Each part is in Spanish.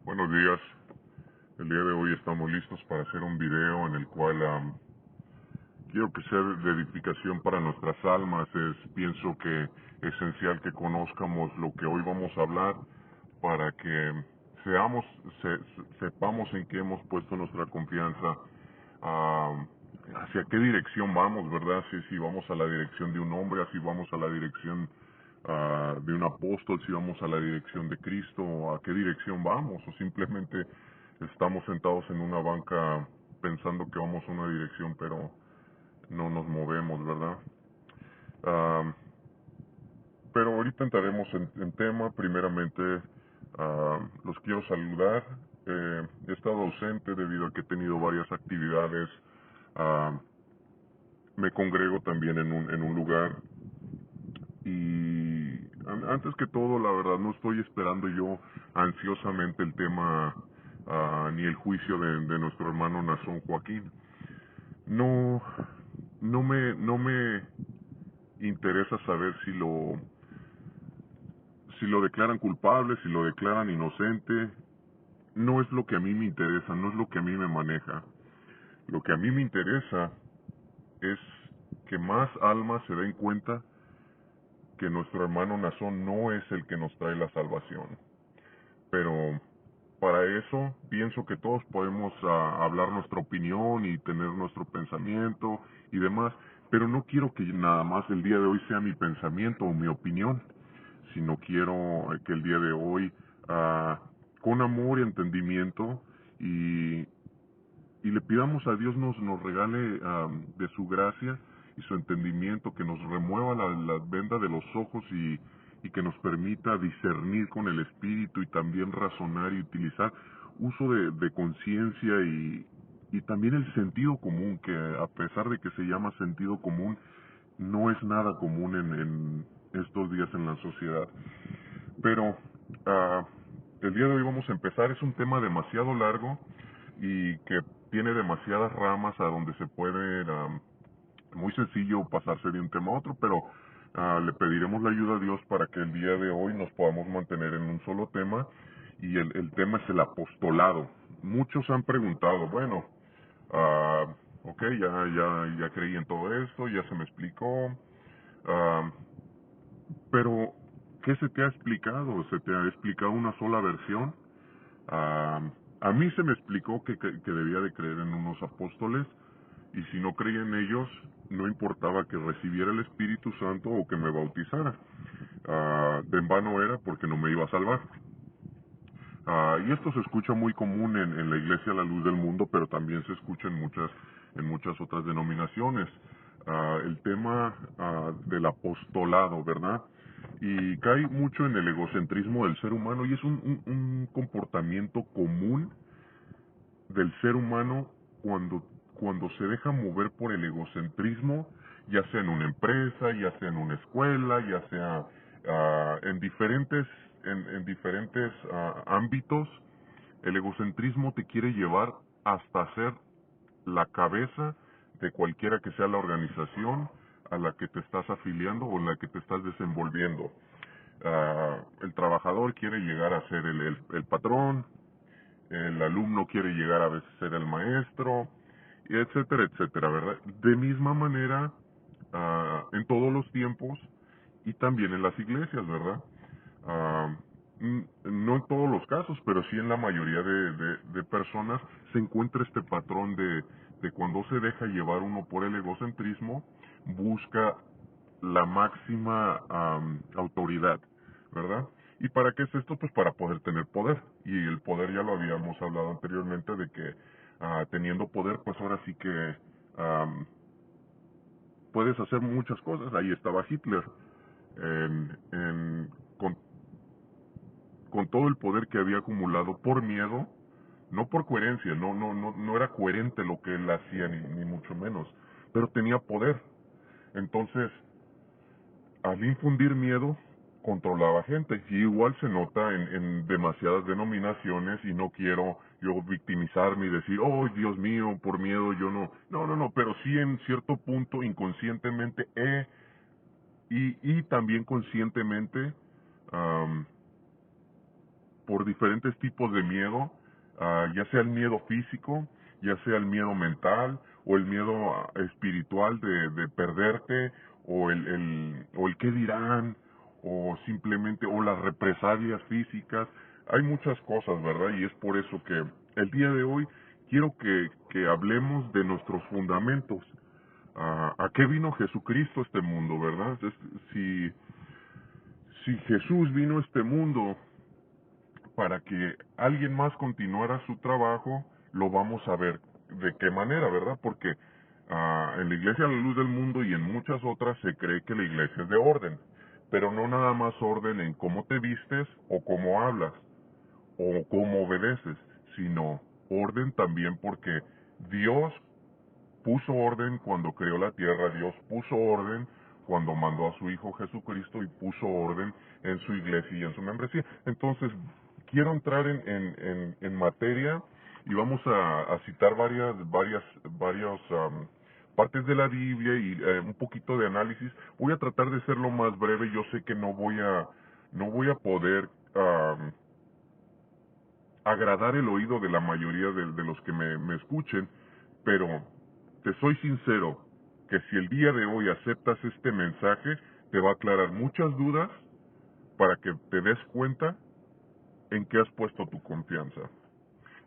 Buenos días. El día de hoy estamos listos para hacer un video en el cual quiero que sea de edificación para nuestras almas. Pienso que es esencial que conozcamos lo que hoy vamos a hablar para que seamos, sepamos en qué hemos puesto nuestra confianza, ah, hacia qué dirección vamos, ¿verdad? Si vamos a la dirección de un hombre, si vamos a la dirección de un apóstol, si vamos a la dirección de Cristo, a qué dirección vamos, o simplemente estamos sentados en una banca pensando que vamos a una dirección, pero no nos movemos, ¿verdad? Ah, pero ahorita entraremos en tema. Primeramente, los quiero saludar. He estado ausente debido a que he tenido varias actividades. Ah, Me congrego también en un lugar. Y antes que todo, la verdad, no estoy esperando yo ansiosamente el tema ni el juicio de nuestro hermano Nazón Joaquín. No, no me interesa saber si lo declaran culpable, si lo declaran inocente. No es lo que a mí me interesa, no es lo que a mí me maneja. Lo que a mí me interesa es que más almas se den cuenta que nuestro hermano Nazón no es el que nos trae la salvación. Pero para eso pienso que todos podemos hablar nuestra opinión y tener nuestro pensamiento y demás, pero no quiero que nada más el día de hoy sea mi pensamiento o mi opinión, sino quiero que el día de hoy, con amor y entendimiento, y, y le pidamos a Dios nos regale de su gracia y su entendimiento, que nos remueva la venda de los ojos y que nos permita discernir con el espíritu y también razonar y utilizar uso de conciencia y también el sentido común, que a pesar de que se llama sentido común, no es nada común en estos días en la sociedad. Pero ah, el día de hoy vamos a empezar. Es un tema demasiado largo y que tiene demasiadas ramas a donde se puede, muy sencillo pasarse de un tema a otro, pero le pediremos la ayuda a Dios para que el día de hoy nos podamos mantener en un solo tema, y el tema es el apostolado. Muchos han preguntado, bueno, ok, ya creí en todo esto, ya se me explicó, ah, pero ¿qué se te ha explicado? ¿Se te ha explicado una sola versión? Ah, a mí se me explicó que debía de creer en unos apóstoles, y si no creía en ellos, no importaba que recibiera el Espíritu Santo o que me bautizara. De en vano era, porque no me iba a salvar. Y esto se escucha muy común en la Iglesia La Luz del Mundo, pero también se escucha en muchas otras denominaciones. El tema del apostolado, ¿verdad? Y cae mucho en el egocentrismo del ser humano, y es un comportamiento común del ser humano cuando se deja mover por el egocentrismo, ya sea en una empresa, ya sea en una escuela, ya sea en diferentes ámbitos. El egocentrismo te quiere llevar hasta ser la cabeza de cualquiera que sea la organización a la que te estás afiliando o en la que te estás desenvolviendo. El trabajador quiere llegar a ser el patrón, el alumno quiere llegar a veces a ser el maestro, y etcétera, etcétera, ¿verdad? De misma manera, en todos los tiempos y también en las iglesias, ¿verdad? Ah, no en todos los casos, pero sí en la mayoría de personas se encuentra este patrón de cuando se deja llevar uno por el egocentrismo, busca la máxima autoridad, ¿verdad? ¿Y para qué es esto? Pues para poder tener poder. Y el poder ya lo habíamos hablado anteriormente, de que teniendo poder, pues ahora sí que am, puedes hacer muchas cosas. Ahí estaba Hitler, en, en- con, con todo el poder que había acumulado por miedo, no por coherencia. No era coherente lo que él hacía, ni mucho menos, pero tenía poder. Entonces, al infundir miedo, controlaba gente. Y igual se nota en demasiadas denominaciones, y no quiero yo victimizarme y decir, oh Dios mío, por miedo yo no. No, pero sí en cierto punto inconscientemente y también conscientemente, am, por diferentes tipos de miedo, ya sea el miedo físico, ya sea el miedo mental o el miedo espiritual de perderte o el qué dirán o simplemente o las represalias físicas. Hay muchas cosas, ¿verdad? Y es por eso que el día de hoy quiero que hablemos de nuestros fundamentos. ¿A qué vino Jesucristo a este mundo, verdad? Si Jesús vino a este mundo para que alguien más continuara su trabajo, lo vamos a ver de qué manera, ¿verdad? Porque en la Iglesia La Luz del Mundo y en muchas otras se cree que la Iglesia es de orden, pero no nada más orden en cómo te vistes o cómo hablas o cómo obedeces, sino orden también porque Dios puso orden cuando creó la tierra, Dios puso orden cuando mandó a su Hijo Jesucristo y puso orden en su iglesia y en su membresía. Entonces, quiero entrar en materia y vamos a citar varias partes de la Biblia y un poquito de análisis. Voy a tratar de ser lo más breve. Yo sé que no voy a poder agradar el oído de la mayoría de los que me escuchen, pero te soy sincero que si el día de hoy aceptas este mensaje, te va a aclarar muchas dudas para que te des cuenta en qué has puesto tu confianza.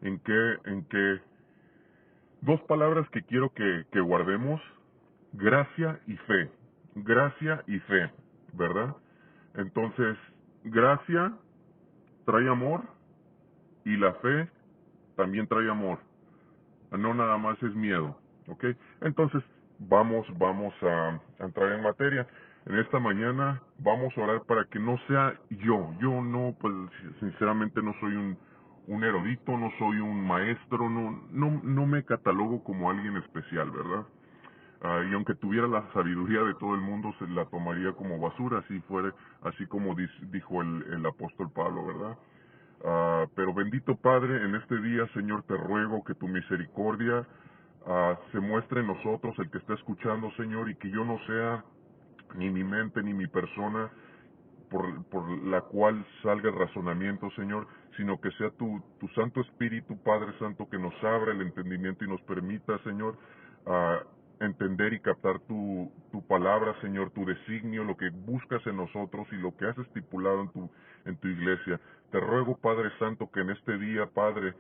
En qué dos palabras que quiero que guardemos: gracia y fe. Gracia y fe, ¿verdad? Entonces, gracia trae amor y la fe también trae amor. No nada más es miedo, ¿ok? Entonces, vamos a entrar en materia. En esta mañana vamos a orar para que no sea yo no, pues sinceramente no soy un erudito, no soy un maestro, no me catalogo como alguien especial, ¿verdad? Y aunque tuviera la sabiduría de todo el mundo, se la tomaría como basura, así como dijo el apóstol Pablo, ¿verdad? Pero bendito Padre, en este día, Señor, te ruego que tu misericordia se muestre en nosotros, el que está escuchando, Señor, y que yo no sea ni mi mente ni mi persona por la cual salga el razonamiento, Señor, sino que sea tu Santo Espíritu, Padre Santo, que nos abra el entendimiento y nos permita, Señor, entender y captar tu palabra, Señor, tu designio, lo que buscas en nosotros y lo que has estipulado en tu iglesia. Te ruego, Padre Santo, que en este día, Padre,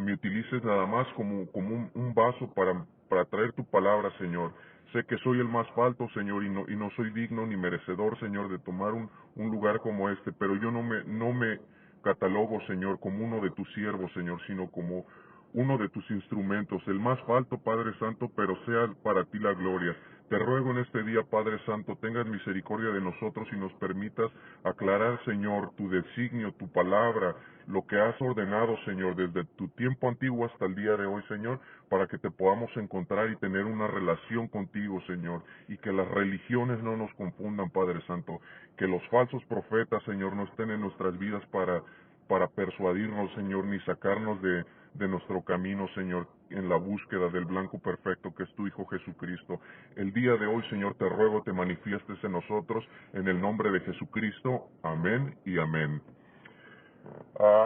me utilices nada más como un vaso para traer tu palabra, Señor. Sé que soy el más falto, Señor, y no soy digno ni merecedor, Señor, de tomar un lugar como este, pero yo no me catalogo, Señor, como uno de tus siervos, Señor, sino como uno de tus instrumentos, el más falto, Padre Santo, pero sea para ti la gloria. Te ruego en este día, Padre Santo, tengas misericordia de nosotros y nos permitas aclarar, Señor, tu designio, tu palabra, lo que has ordenado, Señor, desde tu tiempo antiguo hasta el día de hoy, Señor, para que te podamos encontrar y tener una relación contigo, Señor, y que las religiones no nos confundan, Padre Santo, que los falsos profetas, Señor, no estén en nuestras vidas para persuadirnos, Señor, ni sacarnos de nuestro camino, Señor, en la búsqueda del blanco perfecto que es tu Hijo Jesucristo. El día de hoy, Señor, te ruego, te manifiestes en nosotros, en el nombre de Jesucristo. Amén y amén.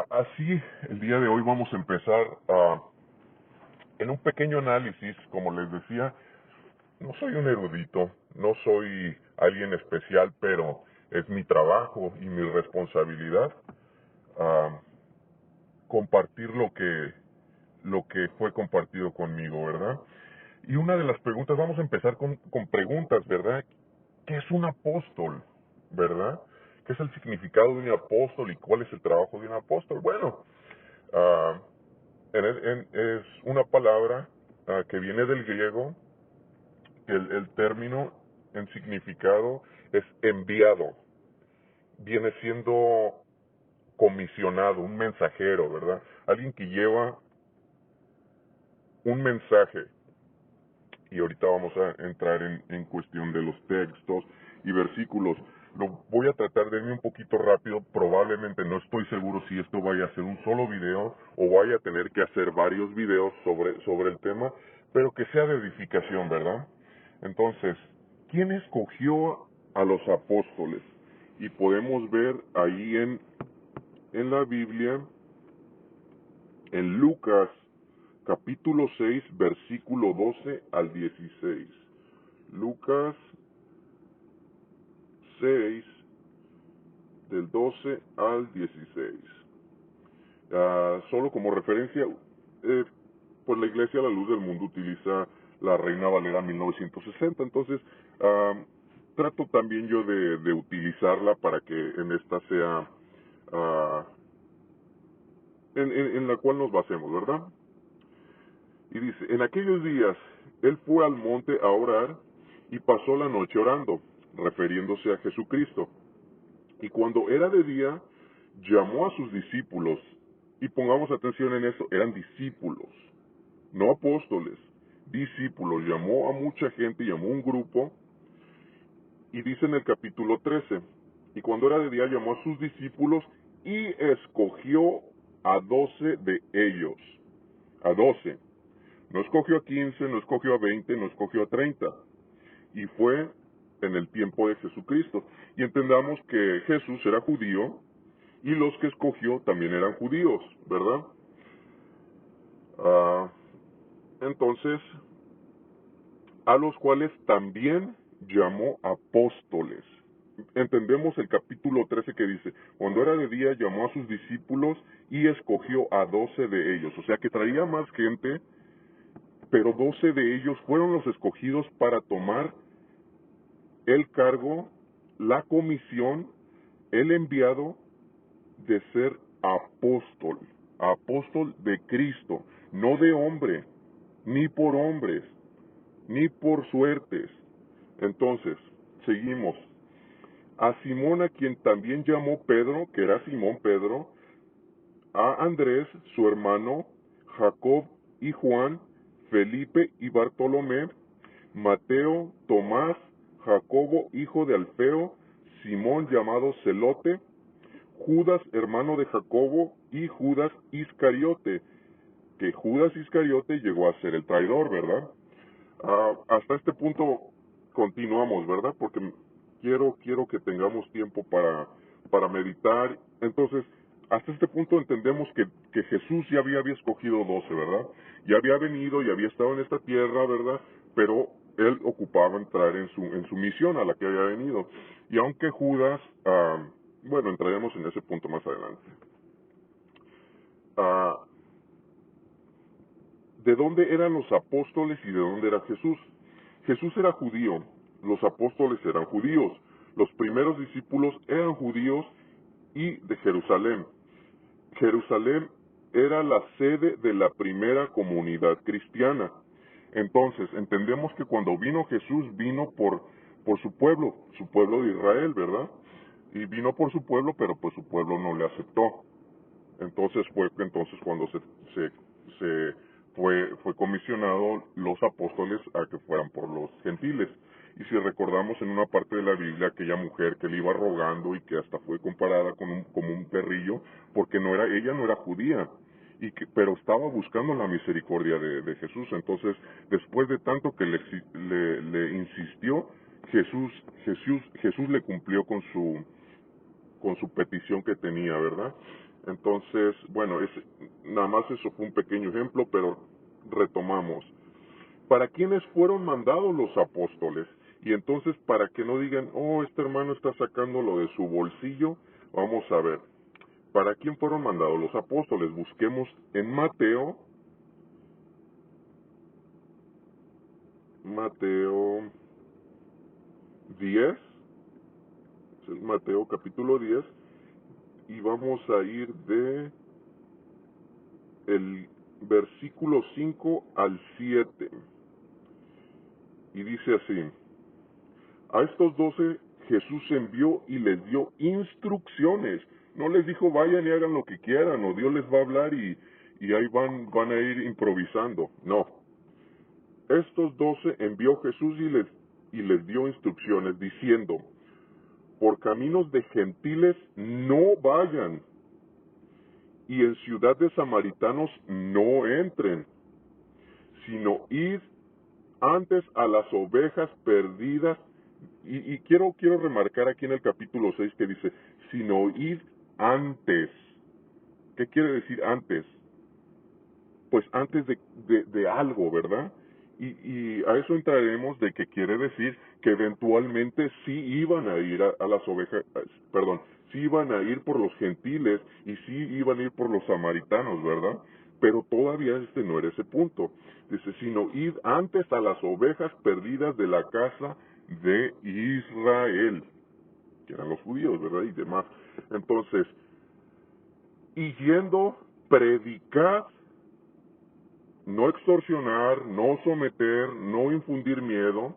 Así, el día de hoy vamos a empezar en un pequeño análisis. Como les decía, no soy un erudito, no soy alguien especial, pero es mi trabajo y mi responsabilidad compartir lo que fue compartido conmigo, ¿verdad? Y una de las preguntas, vamos a empezar con preguntas, ¿verdad? ¿Qué es un apóstol? ¿Verdad? ¿Qué es el significado de un apóstol y cuál es el trabajo de un apóstol? Bueno, es una palabra que viene del griego. El término en significado es enviado. Viene siendo comisionado, un mensajero, ¿verdad? Alguien que lleva un mensaje. Y ahorita vamos a entrar en cuestión de los textos y versículos. Lo voy a tratar de irme un poquito rápido. Probablemente no estoy seguro si esto vaya a ser un solo video o vaya a tener que hacer varios videos sobre el tema, pero que sea de edificación, ¿verdad? Entonces, ¿quién escogió a los apóstoles? Y podemos ver ahí en en la Biblia en Lucas capítulo 6, versículo 12 al 16. Lucas 6, del 12 al 16. Solo como referencia, pues la Iglesia a la Luz del Mundo utiliza la Reina Valera 1960, entonces trato también yo de utilizarla para que en esta sea en la cual nos basemos, ¿verdad? Y dice, en aquellos días él fue al monte a orar y pasó la noche orando, refiriéndose a Jesucristo. Y cuando era de día, llamó a sus discípulos, y pongamos atención en eso, eran discípulos, no apóstoles, discípulos. Llamó a mucha gente, llamó a un grupo, y dice en el capítulo 13, y cuando era de día llamó a sus discípulos y escogió a 12 de ellos, a 12. No escogió a 15, no escogió a 20, no escogió a 30. Y fue en el tiempo de Jesucristo. Y entendamos que Jesús era judío y los que escogió también eran judíos, ¿verdad? Entonces, a los cuales también llamó apóstoles. Entendemos el capítulo 13 que dice, cuando era de día llamó a sus discípulos y escogió a 12 de ellos. O sea que traía más gente, pero 12 de ellos fueron los escogidos para tomar el cargo, la comisión, el enviado de ser apóstol, apóstol de Cristo, no de hombre, ni por hombres, ni por suertes. Entonces, seguimos. A Simón, a quien también llamó Pedro, que era Simón Pedro, a Andrés, su hermano, Jacob y Juan, Felipe y Bartolomé, Mateo, Tomás, Jacobo, hijo de Alfeo, Simón llamado Celote, Judas, hermano de Jacobo, y Judas Iscariote, que Judas Iscariote llegó a ser el traidor, ¿verdad? Hasta este punto continuamos, ¿verdad? Porque quiero que tengamos tiempo para meditar. Entonces, hasta este punto entendemos que Jesús ya había escogido 12, ¿verdad? Ya había venido, ya había estado en esta tierra, ¿verdad? Pero él ocupaba entrar en su misión a la que había venido. Y aunque Judas, bueno, entraremos en ese punto más adelante. ¿De dónde eran los apóstoles y de dónde era Jesús? Jesús era judío, los apóstoles eran judíos, los primeros discípulos eran judíos y de Jerusalén. Jerusalén era la sede de la primera comunidad cristiana. Entonces, entendemos que cuando vino Jesús, vino por su pueblo de Israel, ¿verdad? Y vino por su pueblo, pero pues su pueblo no le aceptó. Entonces fue cuando fue comisionado los apóstoles a que fueran por los gentiles. Y si recordamos en una parte de la Biblia, aquella mujer que le iba rogando y que hasta fue comparada como un perrillo, porque ella no era judía, pero estaba buscando la misericordia de Jesús. Entonces, después de tanto que le insistió, Jesús le cumplió con su petición que tenía, ¿verdad? Entonces, bueno, nada más eso fue un pequeño ejemplo, pero retomamos. ¿Para quiénes fueron mandados los apóstoles? Y entonces, para que no digan, oh, este hermano está sacándolo de su bolsillo, vamos a ver. ¿Para quién fueron mandados los apóstoles? Busquemos en Mateo 10, es Mateo capítulo 10, y vamos a ir de el versículo 5 al 7. Y dice así, a estos 12 Jesús envió y les dio instrucciones. No les dijo vayan y hagan lo que quieran, o Dios les va a hablar y ahí van a ir improvisando. No. Estos 12 envió Jesús y les dio instrucciones diciendo, por caminos de gentiles no vayan, y en ciudad de samaritanos no entren, sino id antes a las ovejas perdidas. Y quiero remarcar aquí en el capítulo 6 que dice, sino id antes. ¿Qué quiere decir antes? Pues antes de algo, ¿verdad? Y a eso entraremos de que quiere decir que eventualmente sí iban a ir a las ovejas, perdón, sí iban a ir por los gentiles y sí iban a ir por los samaritanos, ¿verdad? Pero todavía no era ese punto. Dice, sino id antes a las ovejas perdidas de la casa de Israel, que eran los judíos, ¿verdad? Y demás. Entonces, y yendo, predicad, no extorsionar, no someter, no infundir miedo,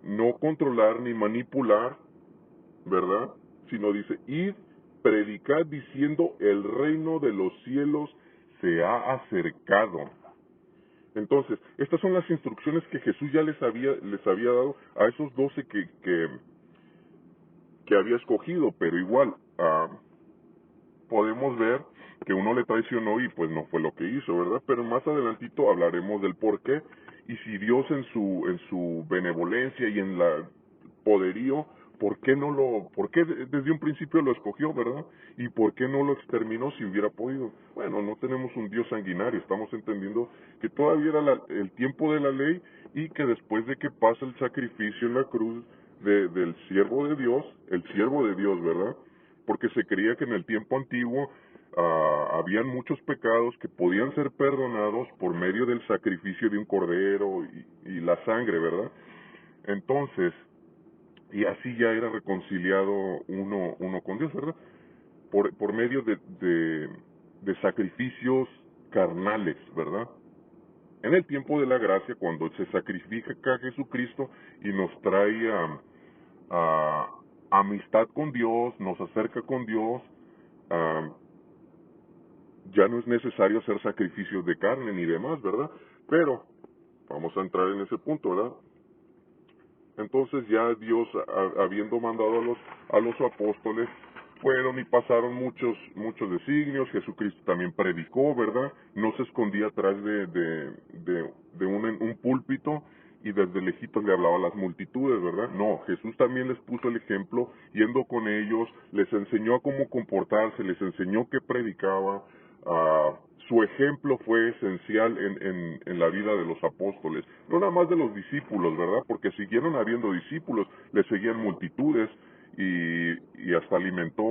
no controlar ni manipular, ¿verdad? Sino dice, id, predicad diciendo, el reino de los cielos se ha acercado. Entonces, estas son las instrucciones que Jesús ya les había dado a esos 12 que había escogido, pero igual, podemos ver que uno le traicionó y pues no fue lo que hizo, ¿verdad? Pero más adelantito hablaremos del por qué y si Dios en su benevolencia y en la poderío, por qué desde un principio lo escogió, ¿verdad? Y por qué no lo exterminó si hubiera podido. Bueno, no tenemos un Dios sanguinario, estamos entendiendo que todavía era el tiempo de la ley y que después de que pasa el sacrificio en la cruz del siervo de Dios, el siervo de Dios, ¿verdad? Porque se creía que en el tiempo antiguo habían muchos pecados que podían ser perdonados por medio del sacrificio de un cordero y la sangre, ¿verdad? Entonces, y así ya era reconciliado uno con Dios, ¿verdad? Por medio de sacrificios carnales, ¿verdad? En el tiempo de la gracia, cuando se sacrifica a Jesucristo y nos trae a amistad con Dios, nos acerca con Dios, ya no es necesario hacer sacrificios de carne ni demás, ¿verdad? Pero vamos a entrar en ese punto, ¿verdad? Entonces ya Dios, habiendo mandado a los apóstoles, fueron y pasaron muchos designios. Jesucristo también predicó, ¿verdad? No se escondía atrás de un púlpito y desde lejitos le hablaba a las multitudes, ¿verdad? No, Jesús también les puso el ejemplo, yendo con ellos, les enseñó a cómo comportarse, les enseñó qué predicaba. Su ejemplo fue esencial en la vida de los apóstoles, no nada más de los discípulos, ¿verdad? Porque siguieron habiendo discípulos, le seguían multitudes y hasta alimentó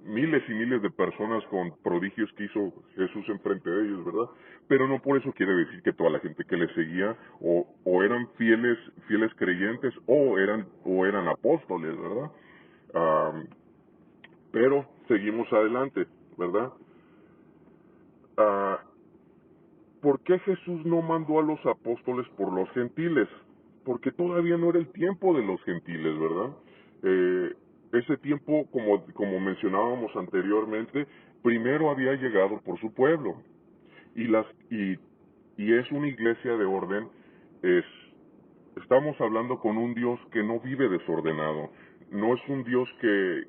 miles y miles de personas con prodigios que hizo Jesús enfrente de ellos, ¿verdad? Pero no por eso quiere decir que toda la gente que le seguía o eran fieles creyentes o eran apóstoles, ¿verdad? Pero seguimos adelante, ¿verdad? Ah, ¿Por qué Jesús no mandó a los apóstoles por los gentiles? Porque todavía no era el tiempo de los gentiles, ¿verdad? Ese tiempo, como mencionábamos anteriormente, primero había llegado por su pueblo. Y es una iglesia de orden, es, estamos hablando con un Dios que no vive desordenado, no es un Dios que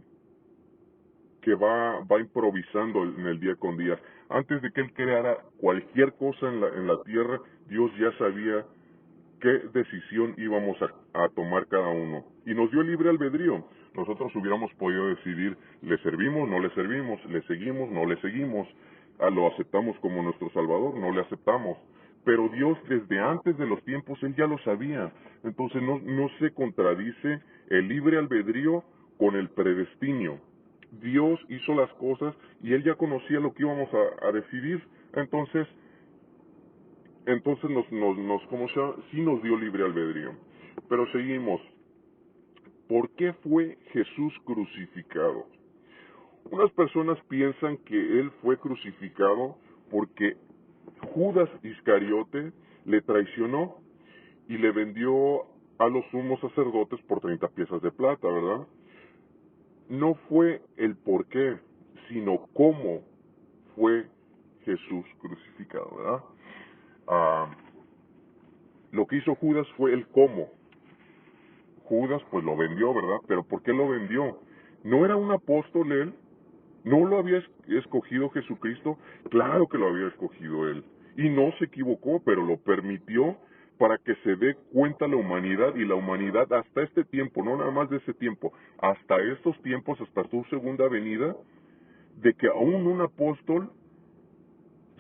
va improvisando en el día con día. Antes de que Él creara cualquier cosa en la tierra, Dios ya sabía qué decisión íbamos a tomar cada uno. Y nos dio libre albedrío. Nosotros hubiéramos podido decidir, le servimos, no le servimos, le seguimos, no le seguimos, lo aceptamos como nuestro Salvador, no le aceptamos. Pero Dios desde antes de los tiempos, Él ya lo sabía. Entonces no se contradice el libre albedrío con el predestinio. Dios hizo las cosas y Él ya conocía lo que íbamos a decidir. Entonces ¿cómo se llama? Sí nos dio libre albedrío. Pero seguimos. ¿Por qué fue Jesús crucificado? Unas personas piensan que Él fue crucificado porque Judas Iscariote le traicionó y le vendió a los sumos sacerdotes por 30 piezas de plata, ¿verdad? No fue el por qué, sino cómo fue Jesús crucificado, ¿verdad? Lo que hizo Judas fue el cómo. Judas pues lo vendió, ¿verdad? Pero ¿por qué lo vendió? ¿No era un apóstol él? ¿No lo había escogido Jesucristo? Claro que lo había escogido él. Y no se equivocó, pero lo permitió para que se dé cuenta la humanidad, y la humanidad hasta este tiempo, no nada más de ese tiempo, hasta estos tiempos, hasta su segunda venida, de que aún un apóstol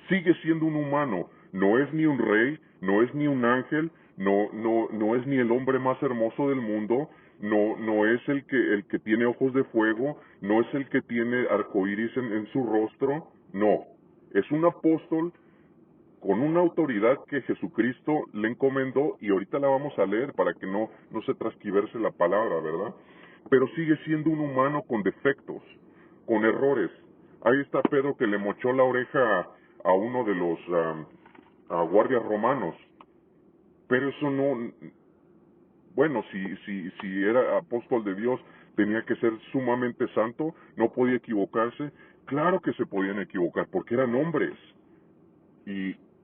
sigue siendo un humano, no es ni un rey, no es ni un ángel, no es ni el hombre más hermoso del mundo, no es el que tiene ojos de fuego, no es el que tiene arcoíris en su rostro, no, es un apóstol con una autoridad que Jesucristo le encomendó, y ahorita la vamos a leer para que no se transquiverse la palabra, ¿verdad? Pero sigue siendo un humano con defectos, con errores. Ahí está Pedro que le mochó la oreja a uno de los guardias romanos, pero eso no, bueno, si era apóstol de Dios, tenía que ser sumamente santo, no podía equivocarse. Claro que se podían equivocar, porque eran hombres.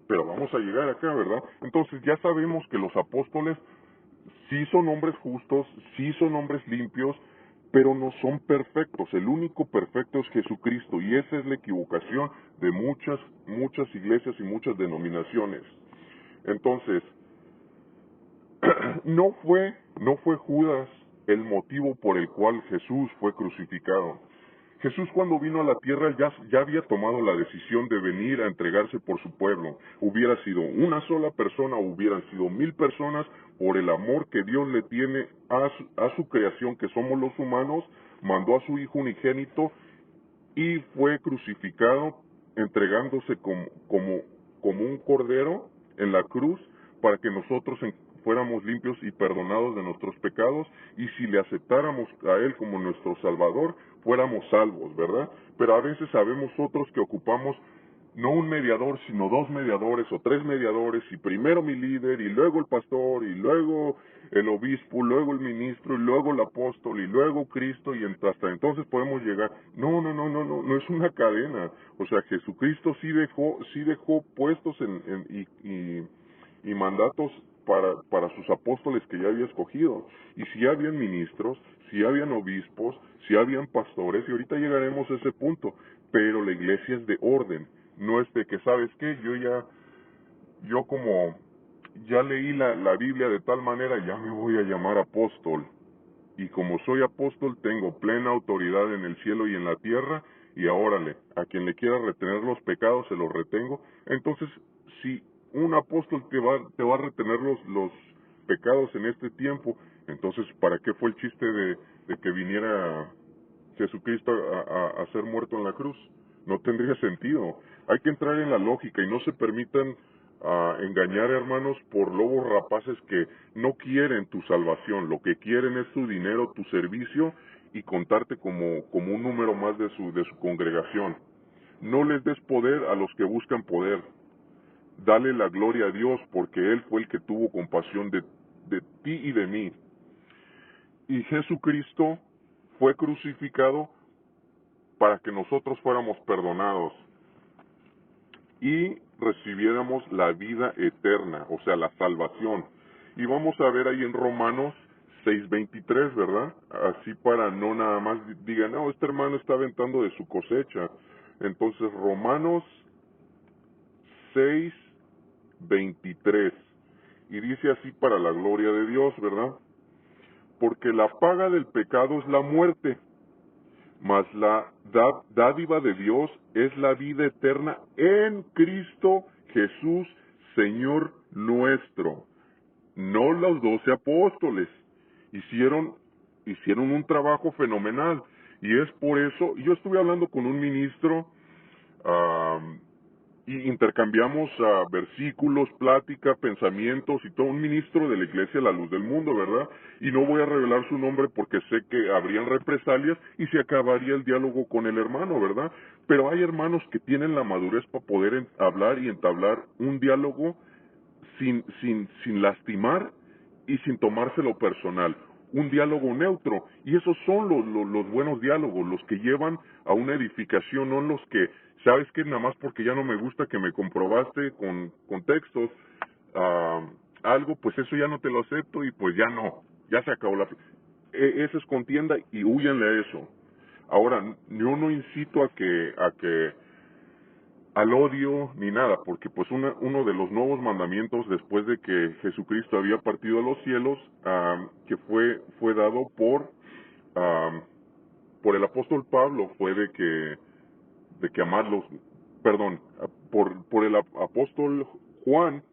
Pero vamos a llegar acá, ¿verdad? Entonces ya sabemos que los apóstoles sí son hombres justos, sí son hombres limpios, pero no son perfectos. El único perfecto es Jesucristo, y esa es la equivocación de muchas iglesias y muchas denominaciones. Entonces, no fue Judas el motivo por el cual Jesús fue crucificado. Jesús, cuando vino a la tierra, ya había tomado la decisión de venir a entregarse por su pueblo. Hubiera sido una sola persona, hubieran sido 1000 personas, por el amor que Dios le tiene a su creación, que somos los humanos, mandó a su Hijo unigénito y fue crucificado, entregándose como un cordero en la cruz, para que nosotros fuéramos limpios y perdonados de nuestros pecados, y si le aceptáramos a Él como nuestro Salvador, fuéramos salvos, ¿verdad? Pero a veces sabemos otros que ocupamos no un mediador, sino 2 mediadores o 3 mediadores, y primero mi líder, y luego el pastor, y luego el obispo, luego el ministro, y luego el apóstol, y luego Cristo, y hasta entonces podemos llegar. No es una cadena. O sea, Jesucristo sí dejó puestos y mandatos para sus apóstoles que ya había escogido. Y si habían ministros, si habían obispos, si habían pastores, y ahorita llegaremos a ese punto, pero la iglesia es de orden, no es de que, ¿sabes qué? Yo como ya leí la Biblia de tal manera, ya me voy a llamar apóstol, y como soy apóstol tengo plena autoridad en el cielo y en la tierra, y órale, a quien le quiera retener los pecados se los retengo. Entonces, si un apóstol te va a retener los pecados en este tiempo, entonces ¿para qué fue el chiste de que viniera Jesucristo a ser muerto en la cruz? No tendría sentido. Hay que entrar en la lógica y no se permitan engañar, hermanos, por lobos rapaces que no quieren tu salvación. Lo que quieren es tu dinero, tu servicio, y contarte como un número más de su congregación. No les des poder a los que buscan poder. Dale la gloria a Dios, porque Él fue el que tuvo compasión de ti y de mí. Y Jesucristo fue crucificado para que nosotros fuéramos perdonados y recibiéramos la vida eterna, o sea, la salvación. Y vamos a ver ahí en Romanos 6:23, ¿verdad? Así para no nada más digan, no, este hermano está aventando de su cosecha. Entonces, Romanos 6:23, y dice así para la gloria de Dios, ¿verdad? Porque la paga del pecado es la muerte, mas la dádiva de Dios es la vida eterna en Cristo Jesús, Señor nuestro. No los 12 apóstoles hicieron un trabajo fenomenal, y es por eso. Yo estuve hablando con un ministro, y intercambiamos versículos, plática, pensamientos, y todo, un ministro de la iglesia La Luz del Mundo, ¿verdad? Y no voy a revelar su nombre porque sé que habrían represalias y se acabaría el diálogo con el hermano, ¿verdad? Pero hay hermanos que tienen la madurez para poder hablar y entablar un diálogo sin lastimar y sin tomárselo personal. Un diálogo neutro. Y esos son los buenos diálogos, los que llevan a una edificación, no los que, ¿sabes qué? Nada más porque ya no me gusta que me comprobaste con textos algo, pues eso ya no te lo acepto, y pues ya no, ya se acabó esa es contienda, y huyanle a eso. Ahora, yo no incito a que al odio ni nada, porque pues uno de los nuevos mandamientos después de que Jesucristo había partido a los cielos, que fue dado por el apóstol Pablo, fue de que de que amarlos, perdón, por el apóstol Juan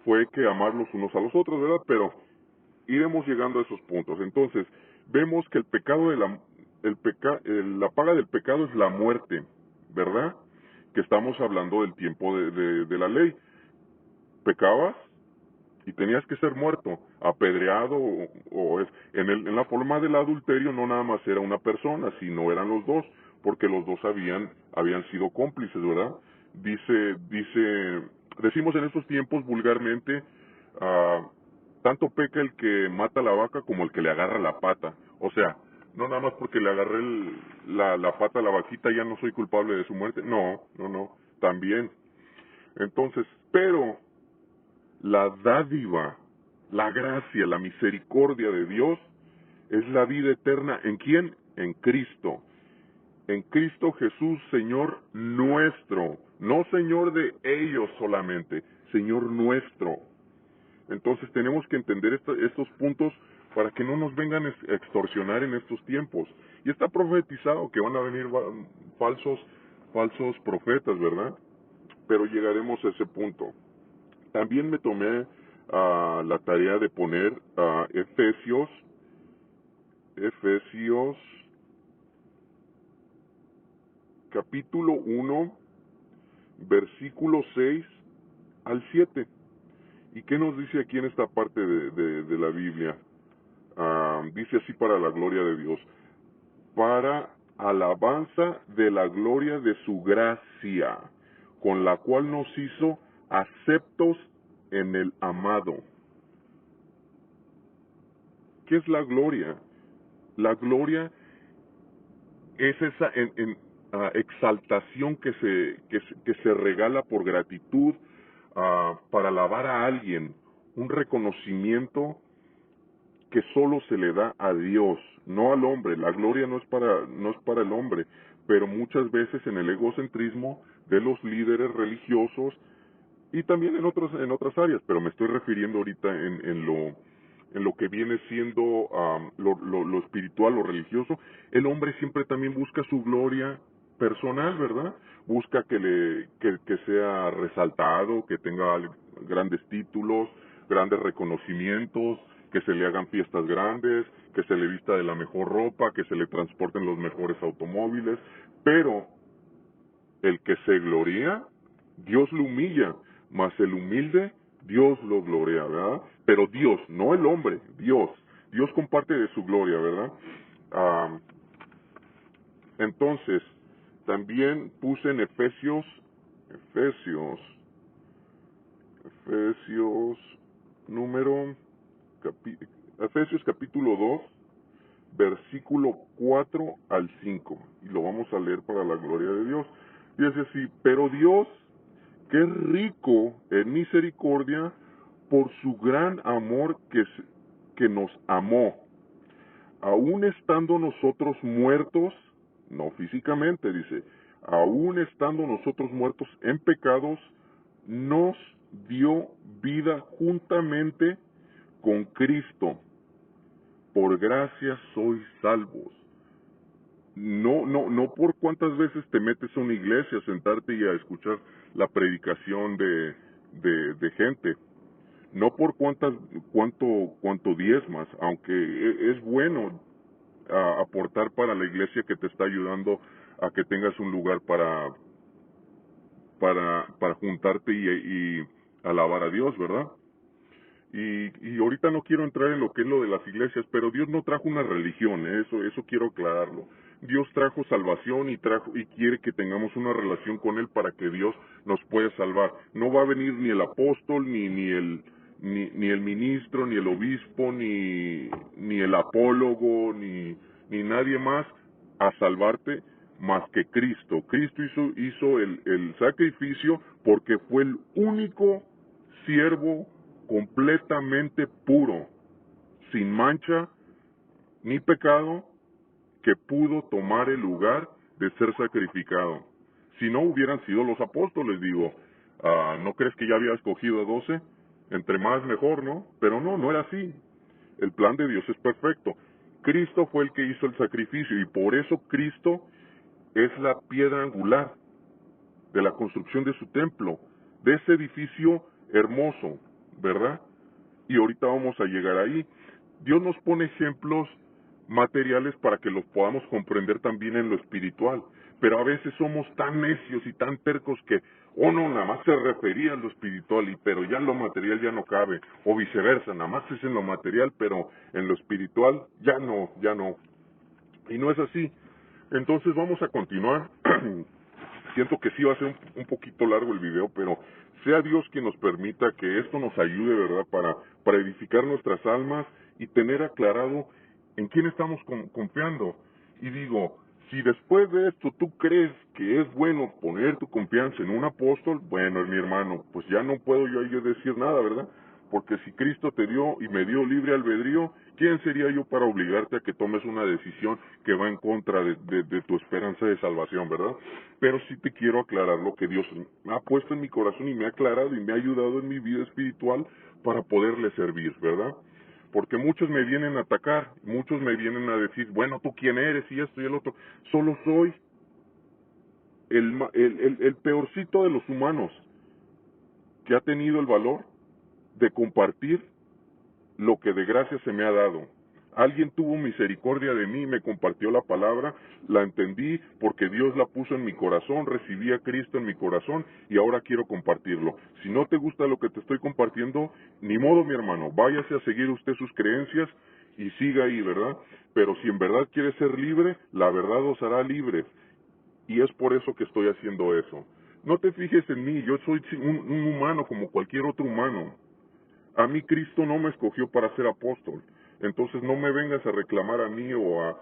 fue que amarlos unos a los otros, ¿verdad? Pero iremos llegando a esos puntos. Entonces, vemos que el pecado de la paga del pecado es la muerte, ¿verdad? Que estamos hablando del tiempo de la ley. Pecabas y tenías que ser muerto, apedreado, en la forma del adulterio no nada más era una persona, sino eran los dos, porque los dos habían sido cómplices, ¿verdad? Decimos en estos tiempos vulgarmente, tanto peca el que mata la vaca como el que le agarra la pata. O sea, no nada más porque le agarré la pata a la vaquita ya no soy culpable de su muerte. No, también. Entonces, pero la dádiva, la gracia, la misericordia de Dios es la vida eterna. ¿En quién? En Cristo. En Cristo Jesús, Señor nuestro. No Señor de ellos solamente, Señor nuestro. Entonces tenemos que entender estos puntos para que no nos vengan a extorsionar en estos tiempos. Y está profetizado que van a venir falsos profetas, ¿verdad? Pero llegaremos a ese punto. También me tomé la tarea de poner Efesios capítulo 1, versículo 6 al 7. ¿Y qué nos dice aquí en esta parte de la Biblia? Dice así: para la gloria de Dios, para alabanza de la gloria de su gracia, con la cual nos hizo aceptos en el amado. ¿Qué es la gloria? La gloria es esa exaltación que se regala por gratitud, para alabar a alguien, un reconocimiento que solo se le da a Dios, no al hombre. La gloria no es para el hombre, pero muchas veces en el egocentrismo de los líderes religiosos y también en otras áreas, pero me estoy refiriendo ahorita en lo que viene siendo lo espiritual, lo religioso. El hombre siempre también busca su gloria personal, ¿verdad? Busca que sea resaltado, que tenga grandes títulos, grandes reconocimientos, que se le hagan fiestas grandes, que se le vista de la mejor ropa, que se le transporten los mejores automóviles, pero el que se gloria, Dios lo humilla, mas el humilde, Dios lo gloria, ¿verdad? Pero Dios, no el hombre, Dios. Dios comparte de su gloria, ¿verdad? Entonces, también puse en Efesios Efesios capítulo 2, versículo 4 al 5, y lo vamos a leer para la gloria de Dios. Dice así: pero Dios, que es rico en misericordia, por su gran amor que nos amó, aun estando nosotros muertos, no físicamente, dice, aun estando nosotros muertos en pecados, nos dio vida juntamente con Cristo. Por gracia sois salvos. No por cuántas veces te metes a una iglesia a sentarte y a escuchar la predicación de gente. No por cuánto diezmas, aunque es bueno aportar para la iglesia que te está ayudando a que tengas un lugar para juntarte y alabar a Dios, ¿verdad? Y ahorita no quiero entrar en lo que es lo de las iglesias, pero Dios no trajo una religión, eso quiero aclararlo. Dios trajo salvación y quiere que tengamos una relación con Él para que Dios nos pueda salvar. No va a venir ni el apóstol, ni el ministro, ni el obispo, ni el apólogo, ni nadie más a salvarte más que Cristo. Cristo hizo el sacrificio porque fue el único siervo completamente puro, sin mancha ni pecado, que pudo tomar el lugar de ser sacrificado. Si no hubieran sido los apóstoles, digo, ¿no crees que ya había escogido a 12? Entre más mejor, ¿no? Pero no era así. El plan de Dios es perfecto. Cristo fue el que hizo el sacrificio y por eso Cristo es la piedra angular de la construcción de su templo, de ese edificio hermoso, ¿verdad? Y ahorita vamos a llegar ahí. Dios nos pone ejemplos materiales para que los podamos comprender también en lo espiritual, pero a veces somos tan necios y tan tercos que, oh no, nada más se refería a lo espiritual, pero ya en lo material ya no cabe, o viceversa, nada más es en lo material, pero en lo espiritual ya no, y no es así. Entonces vamos a continuar. Siento que sí va a ser un poquito largo el video, pero sea Dios quien nos permita que esto nos ayude, ¿verdad? Para edificar nuestras almas y tener aclarado en quién estamos confiando. Y digo, si después de esto tú crees que es bueno poner tu confianza en un apóstol, bueno, mi hermano, pues ya no puedo yo decir nada, ¿verdad? Porque si Cristo te dio y me dio libre albedrío, ¿quién sería yo para obligarte a que tomes una decisión que va en contra de tu esperanza de salvación, ¿verdad? Pero sí te quiero aclarar lo que Dios me ha puesto en mi corazón y me ha aclarado y me ha ayudado en mi vida espiritual para poderle servir, ¿verdad? Porque muchos me vienen a atacar, muchos me vienen a decir, bueno, ¿tú quién eres? Y esto y el otro. Solo soy el peorcito de los humanos que ha tenido el valor de compartir lo que de gracia se me ha dado. Alguien tuvo misericordia de mí, me compartió la palabra, la entendí porque Dios la puso en mi corazón, recibí a Cristo en mi corazón y ahora quiero compartirlo. Si no te gusta lo que te estoy compartiendo, ni modo, mi hermano, váyase a seguir usted sus creencias y siga ahí, ¿verdad? Pero si en verdad quiere ser libre, la verdad os hará libres. Y es por eso que estoy haciendo eso. No te fijes en mí, yo soy un humano como cualquier otro humano. A mí Cristo no me escogió para ser apóstol. Entonces no me vengas a reclamar a mí o a...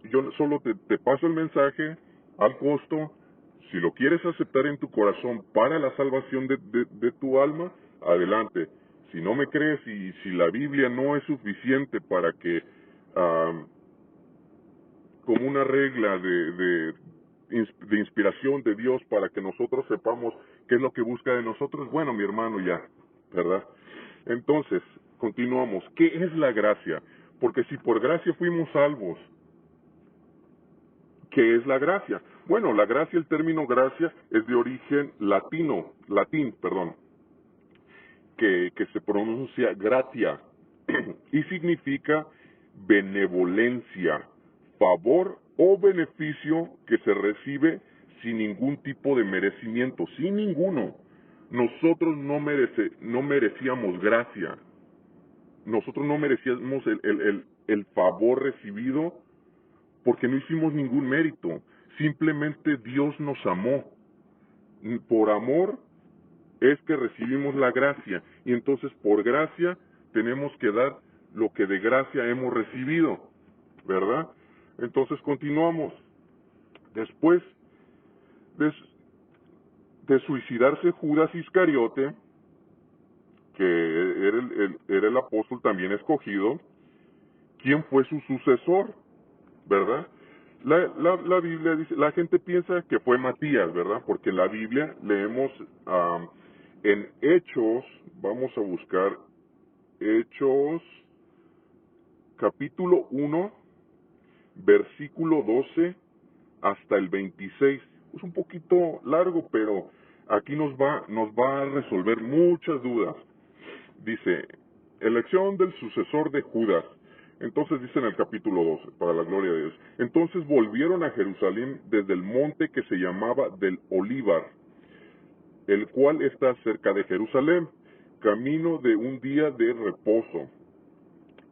Yo solo te paso el mensaje al costo. Si lo quieres aceptar en tu corazón para la salvación de tu alma, adelante. Si no me crees y si la Biblia no es suficiente para que... como una regla de inspiración de Dios para que nosotros sepamos qué es lo que busca de nosotros, bueno, mi hermano, ya, ¿verdad? Entonces, continuamos. ¿Qué es la gracia? Porque si por gracia fuimos salvos, ¿qué es la gracia? Bueno, la gracia, el término gracia es de origen latín, que se pronuncia gratia y significa benevolencia, favor o beneficio que se recibe sin ningún tipo de merecimiento, sin ninguno. Nosotros no merecíamos gracia, nosotros no merecíamos el favor recibido porque no hicimos ningún mérito, simplemente Dios nos amó. Por amor es que recibimos la gracia y entonces por gracia tenemos que dar lo que de gracia hemos recibido, ¿verdad? Entonces continuamos. Después de, de suicidarse Judas Iscariote, que era el apóstol también escogido, ¿quién fue su sucesor? ¿Verdad? La Biblia dice, la gente piensa que fue Matías, ¿verdad? Porque en la Biblia leemos en Hechos, vamos a buscar Hechos capítulo 1, versículo 12 hasta el 26. Es un poquito largo, pero aquí nos va a resolver muchas dudas. Dice, elección del sucesor de Judas. Entonces dice en el capítulo 12, para la gloria de Dios. Entonces volvieron a Jerusalén desde el monte que se llamaba del Olivar, el cual está cerca de Jerusalén, camino de un día de reposo.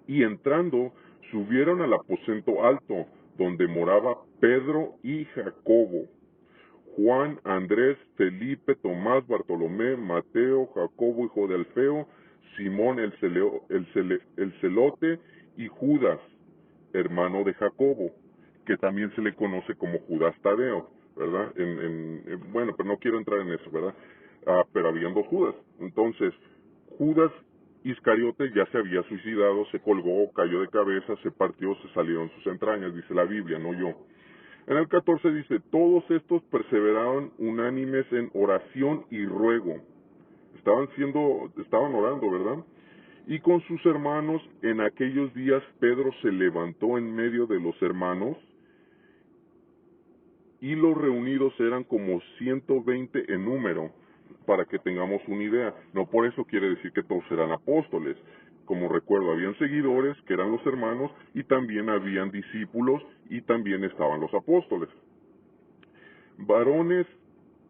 Y entrando, subieron al aposento alto, donde moraba Pedro y Jacobo, Juan, Andrés, Felipe, Tomás, Bartolomé, Mateo, Jacobo, hijo de Alfeo, Simón el celote y Judas, hermano de Jacobo, que también se le conoce como Judas Tadeo, ¿verdad? Bueno, pero no quiero entrar en eso, ¿verdad? Pero habían dos Judas. Entonces, Judas Iscariote ya se había suicidado, se colgó, cayó de cabeza, se partió, se salieron sus entrañas, dice la Biblia, no yo. En el 14 dice, todos estos perseveraron unánimes en oración y ruego. Estaban orando, ¿verdad? Y con sus hermanos, en aquellos días Pedro se levantó en medio de los hermanos y los reunidos eran como 120 en número, para que tengamos una idea. No por eso quiere decir que todos eran apóstoles. Como recuerdo, habían seguidores, que eran los hermanos, y también habían discípulos, y también estaban los apóstoles. Varones,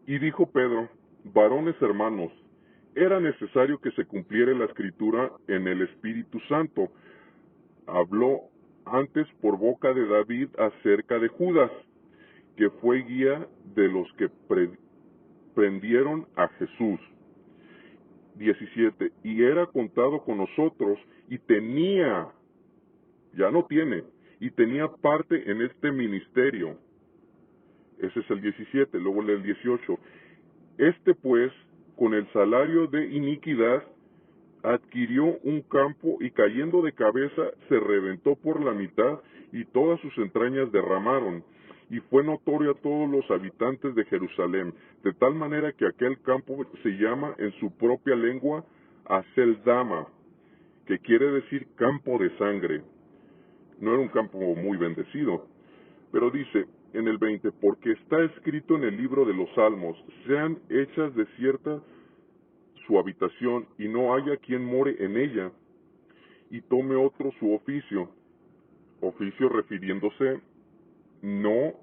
y dijo Pedro, varones hermanos, era necesario que se cumpliera la escritura en el Espíritu Santo. Habló antes por boca de David acerca de Judas, que fue guía de los que prendieron a Jesús. 17. Y era contado con nosotros y tenía, ya no tiene, y tenía parte en este ministerio. Ese es el 17, luego el 18. Este pues, con el salario de iniquidad, adquirió un campo y cayendo de cabeza se reventó por la mitad y todas sus entrañas derramaron. Y fue notorio a todos los habitantes de Jerusalén, de tal manera que aquel campo se llama en su propia lengua Aceldama, que quiere decir campo de sangre. No era un campo muy bendecido, pero dice en el 20, porque está escrito en el libro de los Salmos, sean hechas desiertas su habitación y no haya quien more en ella, y tome otro su oficio refiriéndose no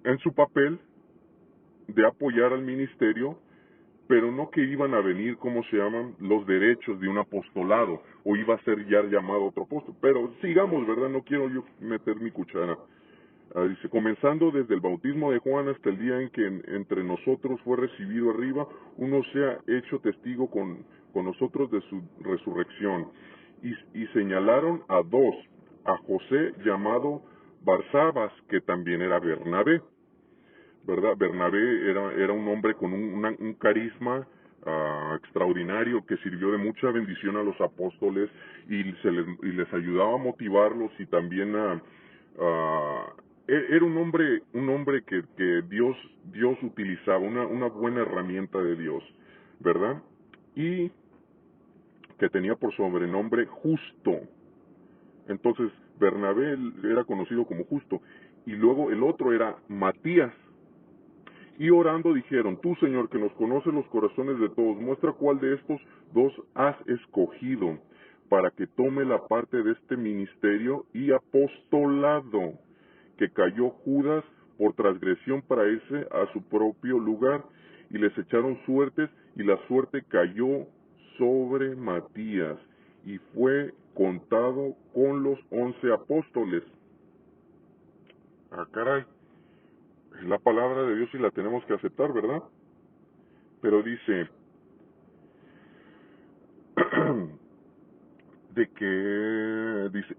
en su papel de apoyar al ministerio, pero no que iban a venir, ¿cómo se llaman?, los derechos de un apostolado, o iba a ser ya llamado otro apóstol. Pero sigamos, ¿verdad? No quiero yo meter mi cuchara. Dice, comenzando desde el bautismo de Juan hasta el día en que entre nosotros fue recibido arriba, uno se ha hecho testigo con nosotros de su resurrección. Y señalaron a dos, a José llamado Barsabas, que también era Bernabé, ¿verdad? Bernabé era un hombre con un carisma extraordinario, que sirvió de mucha bendición a los apóstoles y les ayudaba a motivarlos, y también era un hombre que Dios utilizaba, una buena herramienta de Dios, ¿verdad? Y que tenía por sobrenombre Justo. Entonces Bernabé era conocido como Justo, y luego el otro era Matías. Y orando dijeron, tú, Señor, que nos conoces los corazones de todos, muestra cuál de estos dos has escogido para que tome la parte de este ministerio y apostolado, que cayó Judas por transgresión para irse a su propio lugar, y les echaron suertes, y la suerte cayó sobre Matías, y fue contado con los 11 apóstoles. Ah, caray. Es la palabra de Dios y la tenemos que aceptar, ¿verdad? Pero dice,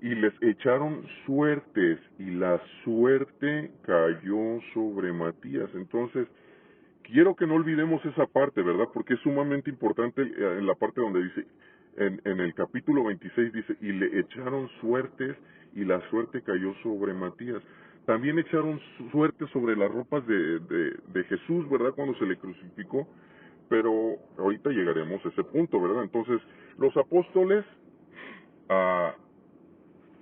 y les echaron suertes, y la suerte cayó sobre Matías. Entonces, quiero que no olvidemos esa parte, ¿verdad? Porque es sumamente importante en la parte donde dice, en el capítulo 26 dice, y le echaron suertes, y la suerte cayó sobre Matías. También echaron suerte sobre las ropas de Jesús, ¿verdad? Cuando se le crucificó. Pero ahorita llegaremos a ese punto, ¿verdad? Entonces, los apóstoles,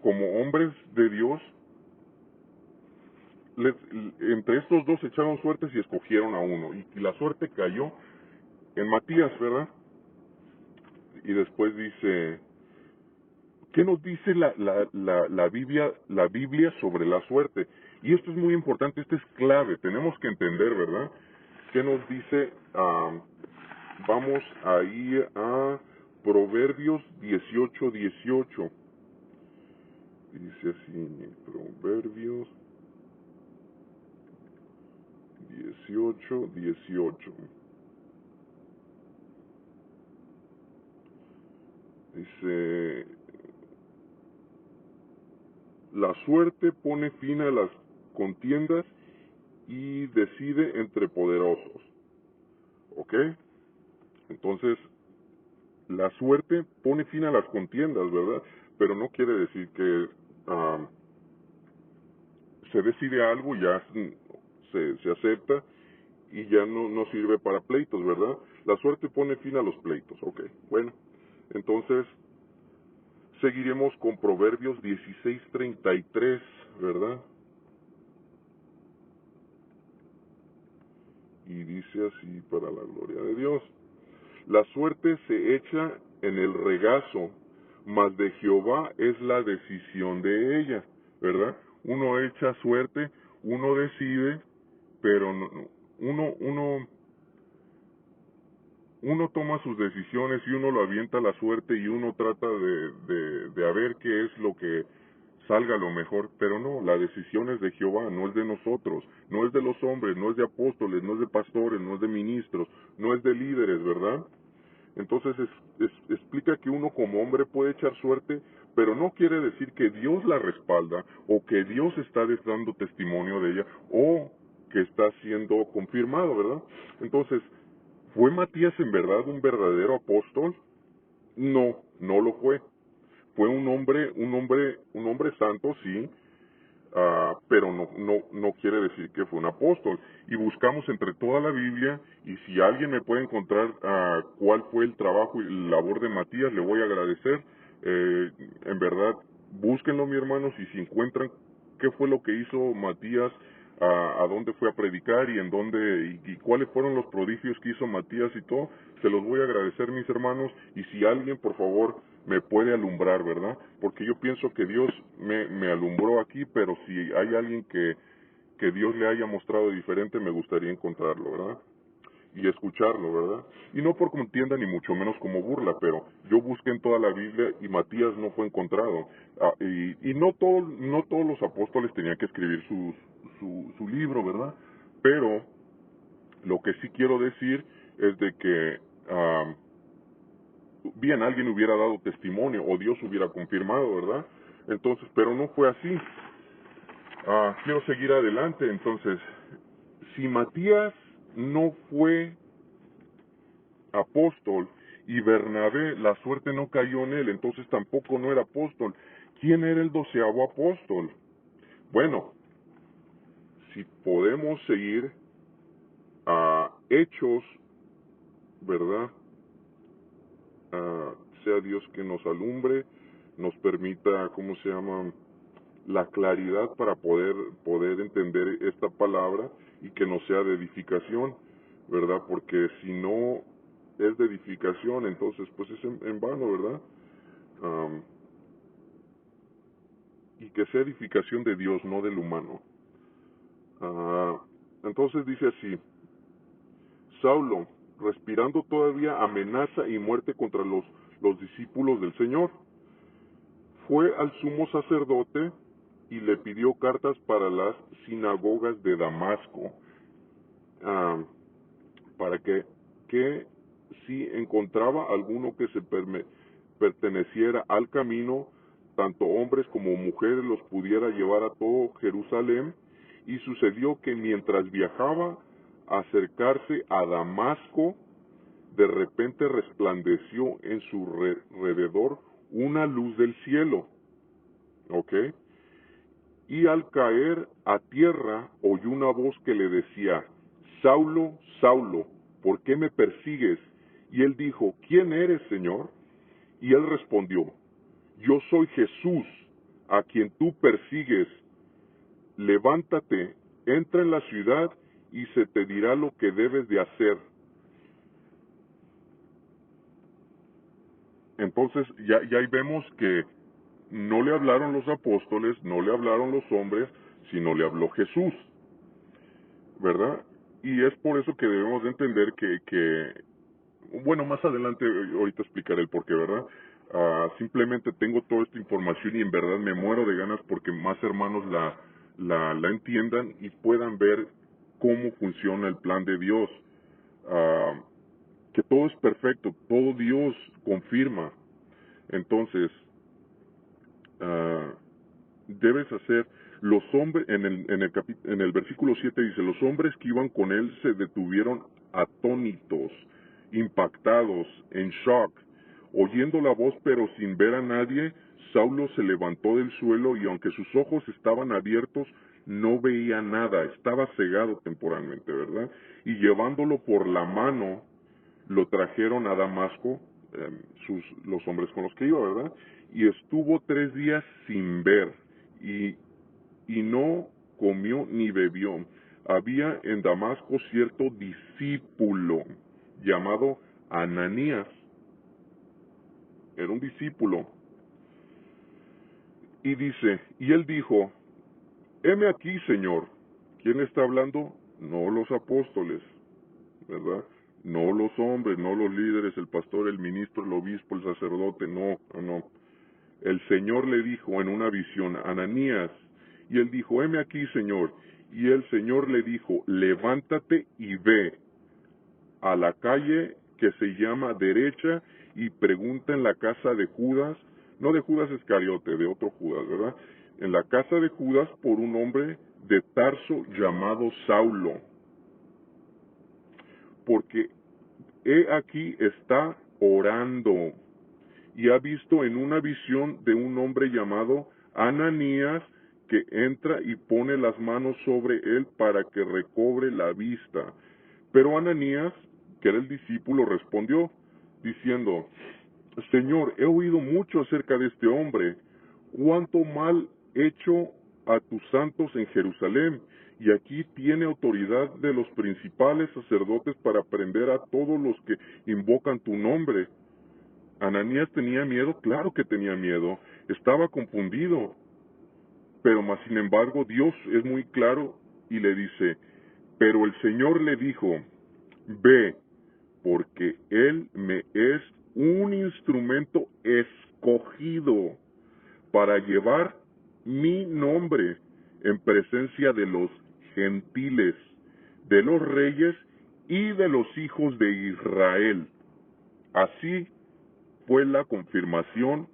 como hombres de Dios, entre estos dos echaron suertes y escogieron a uno. Y la suerte cayó en Matías, ¿verdad? Y después dice, ¿qué nos dice la Biblia sobre la suerte? Y esto es muy importante, esto es clave, tenemos que entender, ¿verdad? ¿Qué nos dice? Vamos a ir a Proverbios 18:18. Dice así, Proverbios 18:18. Dice, la suerte pone fin a las contiendas y decide entre poderosos. ¿Ok? Entonces, la suerte pone fin a las contiendas, ¿verdad? Pero no quiere decir que se decide algo, ya se acepta y ya no sirve para pleitos, ¿verdad? La suerte pone fin a los pleitos. Ok, bueno. Entonces, seguiremos con Proverbios 16:33. ¿verdad? Y dice así, para la gloria de Dios: la suerte se echa en el regazo, mas de Jehová es la decisión de ella, ¿verdad? Uno echa suerte, uno decide, pero uno uno toma sus decisiones y uno lo avienta a la suerte y uno trata de a ver qué es lo que salga lo mejor, pero no, la decisión es de Jehová, no es de nosotros, no es de los hombres, no es de apóstoles, no es de pastores, no es de ministros, no es de líderes, ¿verdad? Entonces explica que uno como hombre puede echar suerte, pero no quiere decir que Dios la respalda o que Dios está dando testimonio de ella o que está siendo confirmado, ¿verdad? Entonces, ¿fue Matías en verdad un verdadero apóstol? No, no lo fue. Fue un hombre santo, sí, pero no quiere decir que fue un apóstol. Y buscamos entre toda la Biblia, y si alguien me puede encontrar cuál fue el trabajo y la labor de Matías, le voy a agradecer. En verdad, búsquenlo, mi hermanos, y si encuentran qué fue lo que hizo Matías, a dónde fue a predicar y en dónde y cuáles fueron los prodigios que hizo Matías y todo, se los voy a agradecer, mis hermanos. Y si alguien, por favor, me puede alumbrar, ¿verdad? Porque yo pienso que Dios me alumbró aquí, pero si hay alguien que Dios le haya mostrado diferente, me gustaría encontrarlo, ¿verdad? Y escucharlo, ¿verdad? Y no por contienda ni mucho menos como burla, pero yo busqué en toda la Biblia y Matías no fue encontrado. Y no todos los apóstoles tenían que escribir su libro, ¿verdad? Pero lo que sí quiero decir es de que bien alguien hubiera dado testimonio o Dios hubiera confirmado, ¿verdad? Entonces, pero no fue así. Quiero seguir adelante. Entonces, si Matías no fue apóstol y Bernabé, la suerte no cayó en él, entonces tampoco no era apóstol. ¿Quién era el 12º apóstol? Bueno, si podemos seguir a Hechos, ¿verdad? Sea Dios que nos alumbre, nos permita, ¿cómo se llama?, la claridad para poder entender esta palabra y que no sea de edificación, ¿verdad? Porque si no es de edificación, entonces pues es en vano, ¿verdad? Y que sea edificación de Dios, no del humano. Entonces dice así: Saulo, respirando todavía amenaza y muerte contra los discípulos del Señor, fue al sumo sacerdote y le pidió cartas para las sinagogas de Damasco, para que si encontraba alguno que se perteneciera al camino, tanto hombres como mujeres, los pudiera llevar a todo Jerusalén. Y sucedió que mientras viajaba a acercarse a Damasco, de repente resplandeció en su alrededor una luz del cielo, ¿ok? Y al caer a tierra oyó una voz que le decía: Saulo, Saulo, ¿por qué me persigues? Y él dijo: ¿quién eres, Señor? Y él respondió: yo soy Jesús, a quien tú persigues. Levántate, entra en la ciudad y se te dirá lo que debes de hacer. Entonces ya ahí vemos que no le hablaron los apóstoles, no le hablaron los hombres, sino le habló Jesús, ¿verdad? Y es por eso que debemos de entender bueno, más adelante ahorita explicaré el porqué, ¿verdad? Simplemente tengo toda esta información y en verdad me muero de ganas porque más hermanos la entiendan y puedan ver cómo funciona el plan de Dios. Que todo es perfecto, todo Dios confirma. Entonces, debes hacer, los hombres, en el versículo 7 dice: los hombres que iban con él se detuvieron atónitos, impactados, en shock, oyendo la voz pero sin ver a nadie. Saulo se levantó del suelo y aunque sus ojos estaban abiertos, no veía nada, estaba cegado temporalmente, ¿verdad? Y llevándolo por la mano, lo trajeron a Damasco, los hombres con los que iba, ¿verdad? Y estuvo 3 días sin ver, y y no comió ni bebió. Había en Damasco cierto discípulo llamado Ananías. Era un discípulo. Y dice, y él dijo, heme aquí, Señor. ¿Quién está hablando? No los apóstoles, ¿verdad? No los hombres, no los líderes, el pastor, el ministro, el obispo, el sacerdote, no. El Señor le dijo en una visión, Ananías, y él dijo, heme aquí, Señor. Y el Señor le dijo, levántate y ve a la calle que se llama Derecha y pregunta en la casa de Judas, no de Judas Iscariote, de otro Judas, ¿verdad? En la casa de Judas por un hombre de Tarso llamado Saulo, porque he aquí está orando y ha visto en una visión de un hombre llamado Ananías que entra y pone las manos sobre él para que recobre la vista. Pero Ananías, que era el discípulo, respondió diciendo, Señor, he oído mucho acerca de este hombre, cuánto mal hecho a tus santos en Jerusalén, y aquí tiene autoridad de los principales sacerdotes para prender a todos los que invocan tu nombre. Ananías tenía miedo, claro que tenía miedo, estaba confundido, pero más sin embargo Dios es muy claro y le dice, pero el Señor le dijo, ve, porque él me es un instrumento escogido para llevar mi nombre en presencia de los gentiles, de los reyes y de los hijos de Israel. Así fue la confirmación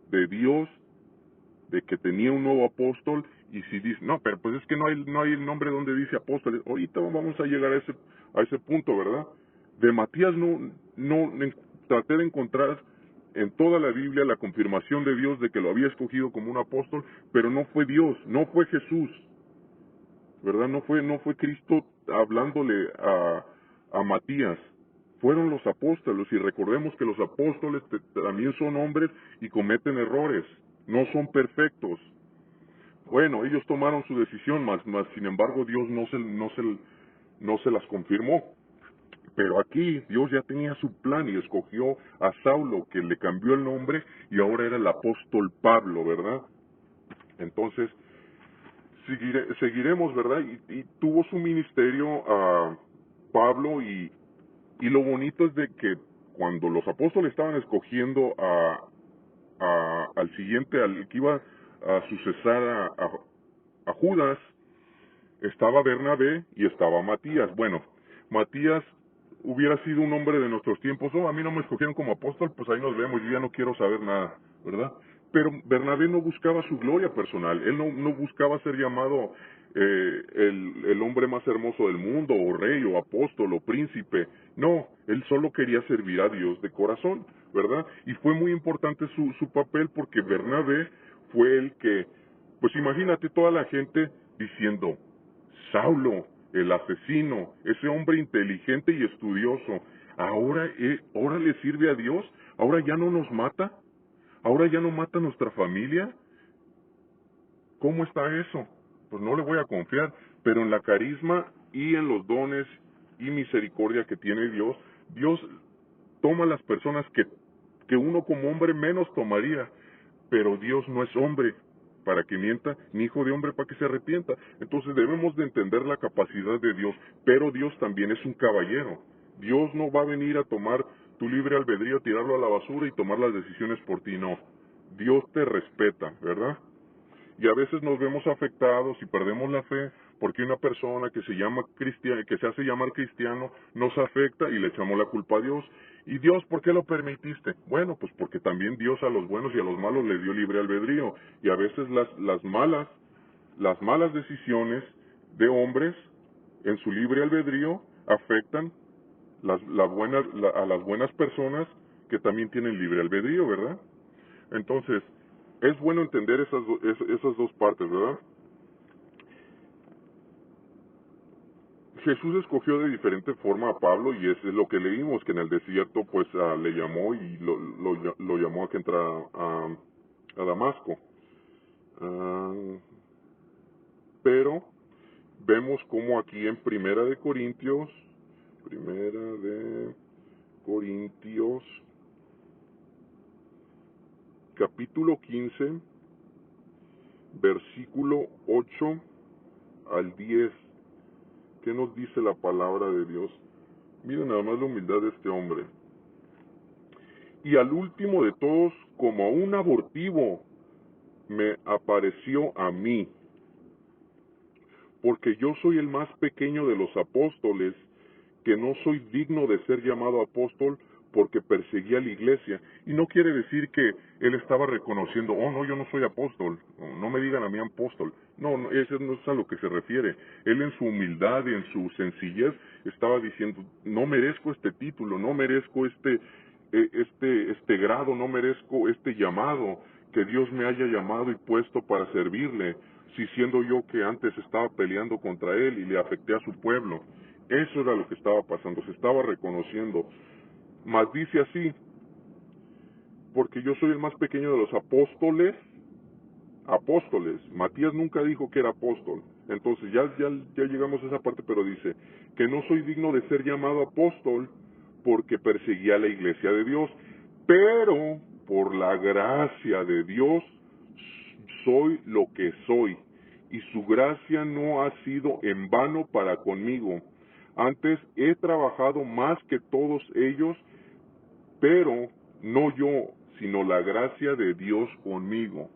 de Dios de que tenía un nuevo apóstol. Y si dice, no, pero pues es que no hay el nombre donde dice apóstoles. Ahorita vamos a llegar a ese punto, ¿verdad? De Matías traté de encontrar en toda la Biblia la confirmación de Dios de que lo había escogido como un apóstol, pero no fue Dios, no fue Jesús, ¿verdad? No fue Cristo hablándole a Matías. Fueron los apóstoles, y recordemos que los apóstoles también son hombres y cometen errores, no son perfectos. Bueno, ellos tomaron su decisión, más sin embargo Dios no se las confirmó. Pero aquí Dios ya tenía su plan y escogió a Saulo, que le cambió el nombre y ahora era el apóstol Pablo, ¿verdad? Entonces, seguiremos, ¿verdad? Y tuvo su ministerio a Pablo y lo bonito es de que cuando los apóstoles estaban escogiendo al siguiente, al que iba a sucesar a Judas, estaba Bernabé y estaba Matías. Bueno, Matías hubiera sido un hombre de nuestros tiempos. A mí no me escogieron como apóstol, pues ahí nos vemos, yo ya no quiero saber nada, ¿verdad? Pero Bernabé no buscaba su gloria personal, él no buscaba ser llamado el hombre más hermoso del mundo, o rey, o apóstol, o príncipe. No, él solo quería servir a Dios de corazón, ¿verdad? Y fue muy importante su papel porque Bernabé fue el que, pues imagínate toda la gente diciendo, Saulo, el asesino, ese hombre inteligente y estudioso, ahora le sirve a Dios, ahora ya no nos mata, ahora ya no mata a nuestra familia. ¿Cómo está eso? Pues no le voy a confiar, pero en la carisma y en los dones y misericordia que tiene Dios, Dios toma las personas que uno como hombre menos tomaría, pero Dios no es hombre para que mienta, ni hijo de hombre para que se arrepienta. Entonces debemos de entender la capacidad de Dios, pero Dios también es un caballero. Dios no va a venir a tomar tu libre albedrío, tirarlo a la basura y tomar las decisiones por ti, no. Dios te respeta, ¿verdad? Y a veces nos vemos afectados y perdemos la fe porque una persona que que se hace llamar cristiano nos afecta y le echamos la culpa a Dios. ¿Y Dios por qué lo permitiste? Bueno, pues porque también Dios a los buenos y a los malos les dio libre albedrío. Y a veces las malas decisiones de hombres en su libre albedrío afectan a las buenas personas que también tienen libre albedrío, ¿verdad? Entonces, es bueno entender esas dos partes, ¿verdad? Jesús escogió de diferente forma a Pablo y es lo que leímos, que en el desierto pues le llamó y lo llamó a que entrara a Damasco. Ah, Pero vemos como aquí en Primera de Corintios, capítulo 15, versículo 8 al 10, ¿qué nos dice la palabra de Dios? Miren nada más la humildad de este hombre. Y al último de todos, como a un abortivo, me apareció a mí, porque yo soy el más pequeño de los apóstoles, que no soy digno de ser llamado apóstol porque perseguía a la iglesia. Y no quiere decir que él estaba reconociendo, oh no, yo no soy apóstol, no me digan a mí apóstol. No, no, eso no es a lo que se refiere. Él en su humildad y en su sencillez estaba diciendo, no merezco este título, no merezco este grado, no merezco este llamado, que Dios me haya llamado y puesto para servirle, si siendo yo que antes estaba peleando contra él y le afecté a su pueblo. Eso era lo que estaba pasando, se estaba reconociendo. Mas dice así, porque yo soy el más pequeño de los apóstoles. Matías nunca dijo que era apóstol. Entonces ya llegamos a esa parte, pero dice que no soy digno de ser llamado apóstol porque perseguía a la iglesia de Dios. Pero por la gracia de Dios soy lo que soy. Y su gracia no ha sido en vano para conmigo. Antes he trabajado más que todos ellos, pero no yo, sino la gracia de Dios conmigo.